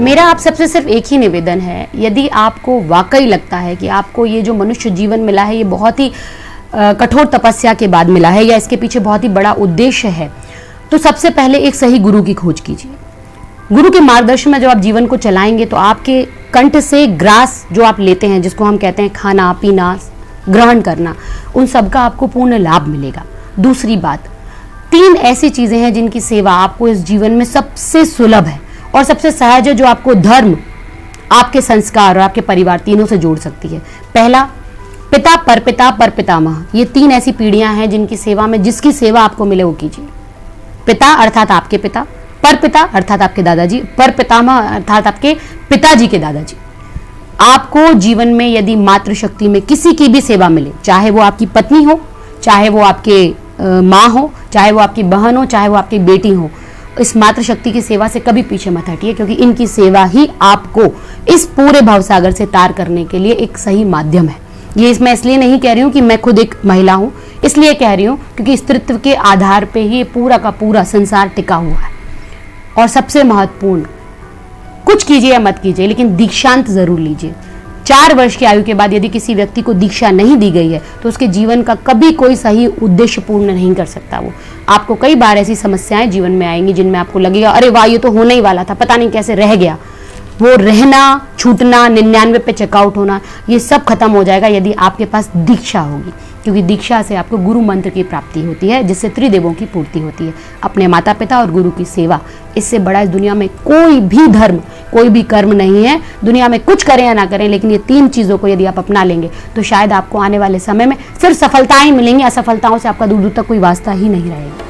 मेरा आप सबसे सिर्फ एक ही निवेदन है, यदि आपको वाकई लगता है कि आपको ये जो मनुष्य जीवन मिला है ये बहुत ही कठोर तपस्या के बाद मिला है या इसके पीछे बहुत ही बड़ा उद्देश्य है, तो सबसे पहले एक सही गुरु की खोज कीजिए। गुरु के मार्गदर्शन में जब आप जीवन को चलाएंगे तो आपके कंठ से ग्रास जो आप लेते हैं, जिसको हम कहते हैं खाना पीना ग्रहण करना, उन सब का आपको पूर्ण लाभ मिलेगा। दूसरी बात, 3 ऐसी चीजें हैं जिनकी सेवा आपको इस जीवन में सबसे सुलभ है और सबसे सहज है, जो आपको धर्म, आपके संस्कार और आपके परिवार तीनों से जोड़ सकती है। पहला, पिता, परपिता, परपितामह, ये 3 ऐसी पीढ़ियां हैं जिनकी सेवा में, जिसकी सेवा आपको मिले वो कीजिए। पिता अर्थात आपके पिता, परपिता अर्थात आपके दादाजी, परपितामह अर्थात आपके पिताजी के दादाजी। आपको जीवन में यदि मातृशक्ति में किसी की भी सेवा मिले, चाहे वो आपकी पत्नी हो, चाहे वो आपके माँ हो, चाहे वो आपकी बहन हो, चाहे वो आपकी बेटी हो, इस मातृशक्ति की सेवा से कभी पीछे मत हटिए, क्योंकि इनकी सेवा ही आपको इस पूरे भवसागर से तार करने के लिए एक सही माध्यम है। ये मैं इसलिए नहीं कह रही हूँ कि मैं खुद एक महिला हूँ, इसलिए कह रही हूँ क्योंकि स्त्रीत्व के आधार पे ही पूरा का पूरा संसार टिका हुआ है। और सबसे महत्वपूर्ण, कुछ कीजिए या मत कीजिए, लेकिन दीक्षांत जरूर लीजिए। 4 वर्ष की आयु के बाद यदि किसी व्यक्ति को दीक्षा नहीं दी गई है तो उसके जीवन का कभी कोई सही उद्देश्य पूर्ण नहीं कर सकता। वो आपको कई बार ऐसी समस्याएं जीवन में आएंगी जिनमें आपको लगेगा अरे वाह, ये तो होने ही वाला था, पता नहीं कैसे रह गया। वो रहना, छूटना, 99 पे चेकआउट होना, ये सब खत्म हो जाएगा यदि आपके पास दीक्षा होगी, क्योंकि दीक्षा से आपको गुरु मंत्र की प्राप्ति होती है, जिससे त्रिदेवों की पूर्ति होती है। अपने माता पिता और गुरु की सेवा, इससे बड़ा इस दुनिया में कोई भी धर्म, कोई भी कर्म नहीं है। दुनिया में कुछ करें या ना करें, लेकिन ये 3 चीज़ों को यदि आप अपना लेंगे तो शायद आपको आने वाले समय में सिर्फ सफलताएं मिलेंगी, असफलताओं से आपका दूर दूर तक कोई वास्ता ही नहीं रहेगा।